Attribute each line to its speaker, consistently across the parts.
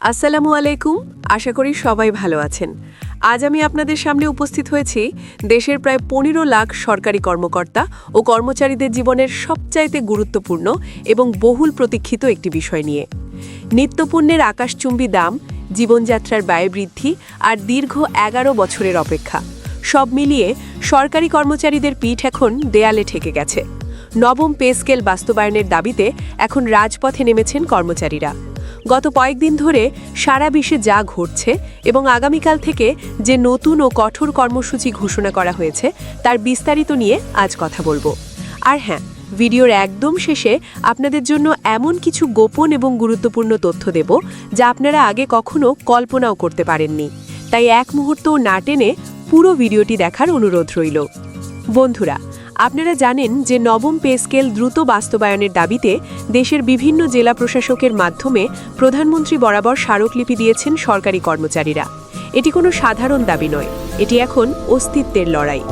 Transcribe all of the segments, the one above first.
Speaker 1: আসসালামু আলাইকুম। আশা করি সবাই ভালো আছেন। আজ আমি আপনাদের সামনে উপস্থিত হয়েছি দেশের প্রায় ১৫ লাখ সরকারি কর্মকর্তা ও কর্মচারীদের জীবনের সবচাইতে গুরুত্বপূর্ণ এবং বহুল প্রতীক্ষিত একটি বিষয় নিয়ে। নিত্যপণ্যের আকাশচুম্বী দাম, জীবনযাত্রার ব্যয় বৃদ্ধি আর দীর্ঘ ১১ বছরের অপেক্ষা, সব মিলিয়ে সরকারি কর্মচারীদের পিঠ এখন দেয়ালে ঠেকে গেছে। নবম পে স্কেল বাস্তবায়নের দাবিতে এখন রাজপথে নেমেছেন কর্মচারীরা। গত কয়েকদিন ধরে সারা বিশ্বে যা ঘটছে এবং আগামীকাল থেকে যে নতুন ও কঠোর কর্মসূচি ঘোষণা করা হয়েছে তার বিস্তারিত নিয়ে আজ কথা বলবো। আর হ্যাঁ, ভিডিওর একদম শেষে আপনাদের জন্য এমন কিছু গোপন এবং গুরুত্বপূর্ণ তথ্য দেব যা আপনারা আগে কখনো কল্পনাও করতে পারেননি। তাই এক মুহূর্তও না টেনে পুরো ভিডিওটি দেখার অনুরোধ রইল। বন্ধুরা, আপনারা জানেন যে নবম পে স্কেল দ্রুত বাস্তবায়নের দাবিতে দেশের বিভিন্ন জেলা প্রশাসকের মাধ্যমে প্রধানমন্ত্রী বরাবর স্মারকলিপি দিয়েছেন সরকারি কর্মচারীরা। এটি কোনো সাধারণ দাবি নয়, এটি এখন অস্তিত্বের লড়াই।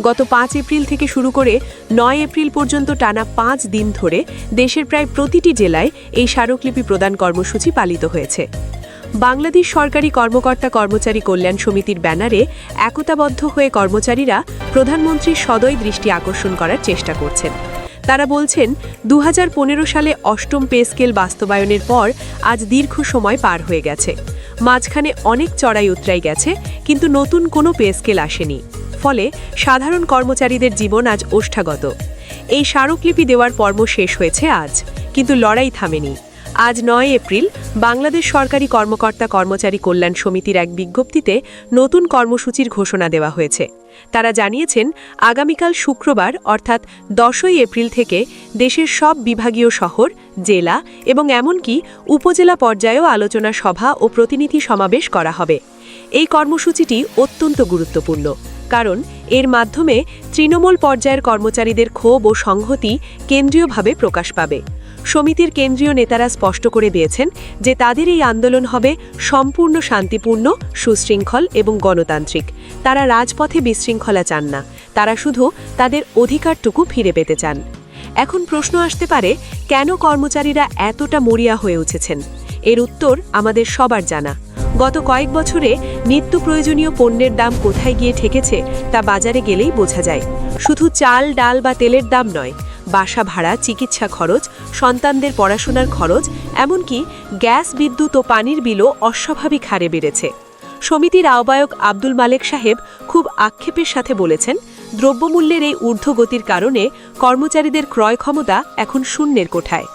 Speaker 1: গত ৫ এপ্রিল থেকে শুরু করে ৯ এপ্রিল পর্যন্ত টানা ৫ দিন ধরে দেশের প্রায় প্রতিটি জেলায় এই স্মারকলিপি প্রদান কর্মসূচি পালিত হয়েছে। বাংলাদেশ সরকারি কর্মকর্তা কর্মচারী কল্যাণ সমিতির ব্যানারে একতাবদ্ধ হয়ে কর্মচারীরা প্রধানমন্ত্রীর সদয় দৃষ্টি আকর্ষণ করার চেষ্টা করছেন। তারা বলছেন, ২০১৫ সালে অষ্টম পে স্কেল বাস্তবায়নের পর আজ দীর্ঘ সময় পার হয়ে গেছে। মাঝখানে অনেক চড়াই উতরাই গেছে, কিন্তু নতুন কোনো পে স্কেল আসেনি। ফলে সাধারণ কর্মচারীদের জীবন আজ ওষ্ঠাগত। এই স্মারকলিপি দেওয়ার পর্ব শেষ হয়েছে আজ, কিন্তু লড়াই থামেনি। আজ ৯ এপ্রিল বাংলাদেশ সরকারি কর্মকর্তা কর্মচারী কল্যাণ সমিতির এক বিজ্ঞপ্তিতে নতুন কর্মসূচির ঘোষণা দেওয়া হয়েছে। তারা জানিয়েছেন, আগামীকাল শুক্রবার অর্থাৎ ১০ই এপ্রিল থেকে দেশের সব বিভাগীয় শহর, জেলা এবং এমনকি উপজেলা পর্যায়েও আলোচনা সভা ও প্রতিনিধি সমাবেশ করা হবে। এই কর্মসূচিটি অত্যন্ত গুরুত্বপূর্ণ, কারণ এর মাধ্যমে তৃণমূল পর্যায়ের কর্মচারীদের ক্ষোভ ও সংহতি কেন্দ্রীয়ভাবে প্রকাশ পাবে। সমিতির কেন্দ্রীয় নেতারা স্পষ্ট করে দিয়েছেন যে তাদের এই আন্দোলন হবে সম্পূর্ণ শান্তিপূর্ণ, সুশৃঙ্খল এবং গণতান্ত্রিক। তারা রাজপথে বিশৃঙ্খলা চান না, তারা শুধু তাদের অধিকারটুকু ফিরে পেতে চান। এখন প্রশ্ন আসতে পারে, কেন কর্মচারীরা এতটা মরিয়া হয়ে উঠেছেন? এর উত্তর আমাদের সবার জানা। গত কয়েক বছরে নিত্য প্রয়োজনীয় পণ্যের দাম কোথায় গিয়ে ঠেকেছে তা বাজারে গেলেই বোঝা যায়। শুধু চাল, ডাল বা তেলের দাম নয়, বাসা ভাড়া, চিকিৎসা খরচ, সন্তানদের পড়াশোনার খরচ, এমনকি গ্যাস, বিদ্যুৎ ও পানির বিলও অস্বাভাবিক হারে বেড়েছে। সমিতির আহ্বায়ক আব্দুল মালেক সাহেব খুব আক্ষেপের সাথে বলেছেন, দ্রব্যমূল্যের এই ঊর্ধ্বগতির কারণে কর্মচারীদের ক্রয় ক্ষমতা এখন শূন্যের কোঠায়।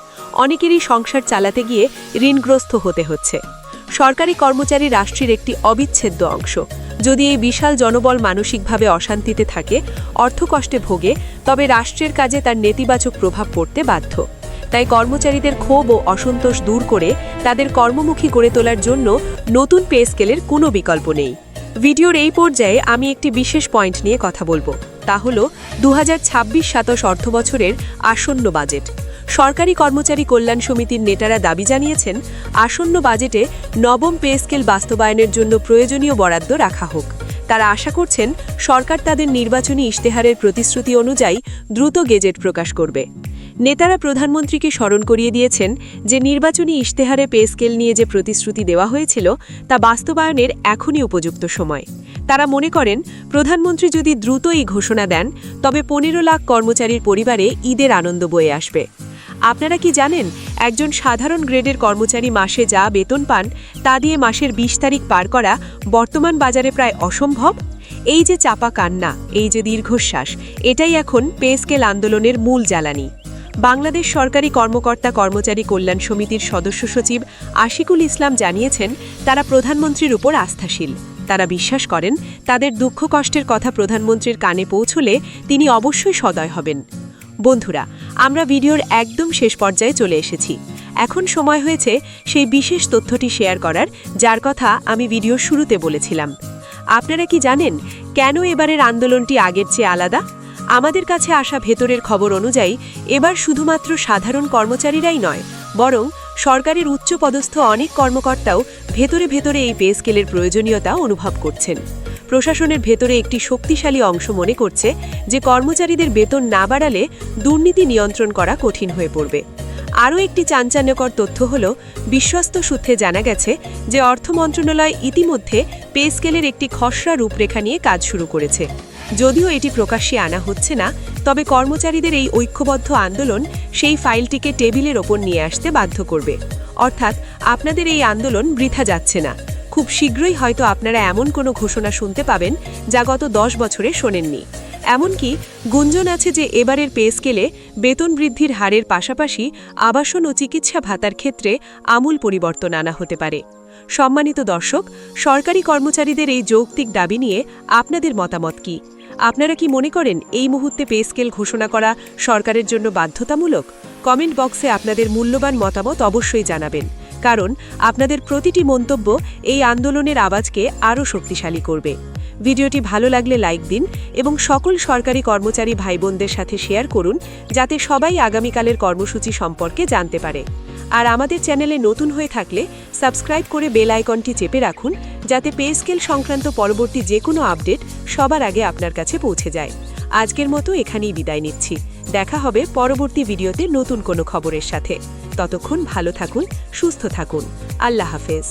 Speaker 1: অনেকেরই সংসার চালাতে গিয়ে ঋণগ্রস্ত হতে হচ্ছে। সরকারি কর্মচারী রাষ্ট্রের একটি অবিচ্ছেদ্য অংশ। যদি এই বিশাল জনবল মানসিকভাবে অশান্তিতে থাকে, অর্থকষ্টে ভোগে, তবে রাষ্ট্রের কাজে তার নেতিবাচক প্রভাব পড়তে বাধ্য। তাই কর্মচারীদের ক্ষোভ ও অসন্তোষ দূর করে তাদের কর্মমুখী করে তোলার জন্য নতুন পে স্কেলের কোনো বিকল্প নেই। ভিডিওর এই পর্যায়ে আমি একটি বিশেষ পয়েন্ট নিয়ে কথা বলবো, তা হল ২০২৬-২৭ অর্থবছরের আসন্ন বাজেট। সরকারি কর্মচারী কল্যাণ সমিতির নেতারা দাবি জানিয়েছেন, আসন্ন বাজেটে নবম পে স্কেল বাস্তবায়নের জন্য প্রয়োজনীয় বরাদ্দ রাখা হোক। তারা আশা করছেন, সরকার তাদের নির্বাচনী ইশতেহারের প্রতিশ্রুতি অনুযায়ী দ্রুত গেজেট প্রকাশ করবে। নেতারা প্রধানমন্ত্রীকে স্মরণ করিয়ে দিয়েছেন যে নির্বাচনী ইশতেহারে পে স্কেল নিয়ে যে প্রতিশ্রুতি দেওয়া হয়েছিল তা বাস্তবায়নের এখনই উপযুক্ত সময়। তারা মনে করেন, প্রধানমন্ত্রী যদি দ্রুত এই ঘোষণা দেন, তবে ১৫ লাখ কর্মচারীর পরিবারে ঈদের আনন্দ বয়ে আসবে। আপনারা কি জানেন, একজন সাধারণ গ্রেডের কর্মচারী মাসে যা বেতন পান তা দিয়ে মাসের ২০ তারিখ পার করা বর্তমান বাজারে প্রায় অসম্ভব? এই যে চাপা কান্না, এই যে দীর্ঘশ্বাস, এটাই এখন পে স্কেল আন্দোলনের মূল জ্বালানি। বাংলাদেশ সরকারি কর্মকর্তা কর্মচারী কল্যাণ সমিতির সদস্য সচিব আশিকুল ইসলাম জানিয়েছেন, তারা প্রধানমন্ত্রীর উপর আস্থাশীল। তারা বিশ্বাস করেন, তাদের দুঃখ কষ্টের কথা প্রধানমন্ত্রীর কানে পৌঁছলে তিনি অবশ্যই সদয় হবেন। বন্ধুরা, আমরা ভিডিওর একদম শেষ পর্যায়ে চলে এসেছি। এখন সময় হয়েছে সেই বিশেষ তথ্যটি শেয়ার করার, যার কথা আমি ভিডিওর শুরুতে বলেছিলাম। আপনারা কি জানেন, কেন এবারের আন্দোলনটি আগের চেয়ে আলাদা? আমাদের কাছে আসা ভেতরের খবর অনুযায়ী এবার শুধুমাত্র সাধারণ কর্মচারীরাই নয়, বরং সরকারের উচ্চপদস্থ অনেক কর্মকর্তাও ভেতরে ভেতরে এই পে স্কেলের প্রয়োজনীয়তা অনুভব করছেন। প্রশাসনের ভেতরে একটি শক্তিশালী অংশ মনে করছে যে কর্মচারীদের বেতন না বাড়ালে দুর্নীতি নিয়ন্ত্রণ করা কঠিন হয়ে পড়বে। আরও একটি চাঞ্চল্যকর তথ্য হল বিশ্বস্ত সূত্রে জানা গেছে যে অর্থ মন্ত্রণালয় ইতিমধ্যে পে স্কেলের একটি খসড়া রূপরেখা নিয়ে কাজ শুরু করেছে। যদিও এটি প্রকাশ্যে আনা হচ্ছে না, তবে কর্মচারীদের এই ঐক্যবদ্ধ আন্দোলন সেই ফাইলটিকে টেবিলের ওপর নিয়ে আসতে বাধ্য করবে। অর্থাৎ আপনাদের এই আন্দোলন বৃথা যাচ্ছে না। খুব শীঘ্রই হয়তো আপনারা এমন কোনো ঘোষণা শুনতে পাবেন যা গত 10 বছরে শোনেননি। এমনকি গুঞ্জন আছে যে এবারের পে স্কেলে বেতন বৃদ্ধির হারের পাশাপাশি আবাসন ও চিকিৎসা ভাতার ক্ষেত্রে আমূল পরিবর্তন আনা হতে পারে। সম্মানিত দর্শক, সরকারি কর্মচারীদের এই যৌক্তিক দাবি নিয়ে আপনাদের মতামত কি? আপনারা কি মনে করেন এই মুহূর্তে পে স্কেল ঘোষণা করা সরকারের জন্য বাধ্যতামূলক? কমেন্ট বক্সে আপনাদের মূল্যবান মতামত অবশ্যই জানাবেন, কারণ আপনাদের প্রতিটি মন্তব্য এই আন্দোলনের আওয়াজকে আরও শক্তিশালী করবে। ভিডিওটি ভালো লাগলে লাইক দিন এবং সকল সরকারি কর্মচারী ভাইবোনদের সাথে শেয়ার করুন, যাতে সবাই আগামীকালের কর্মসূচি সম্পর্কে জানতে পারে। আর আমাদের চ্যানেলে নতুন হয়ে থাকলে সাবস্ক্রাইব করে বেল আইকনটি চেপে রাখুন, যাতে পে স্কেল সংক্রান্ত পরবর্তী যে কোনো আপডেট সবার আগে আপনার কাছে পৌঁছে যায়। আজকের মতো এখানেই বিদায় নিচ্ছি। দেখা হবে পরবর্তী ভিডিওতে নতুন কোনো খবরের সাথে। ততক্ষণ ভালো থাকুন, সুস্থ থাকুন। আল্লাহ হাফেজ।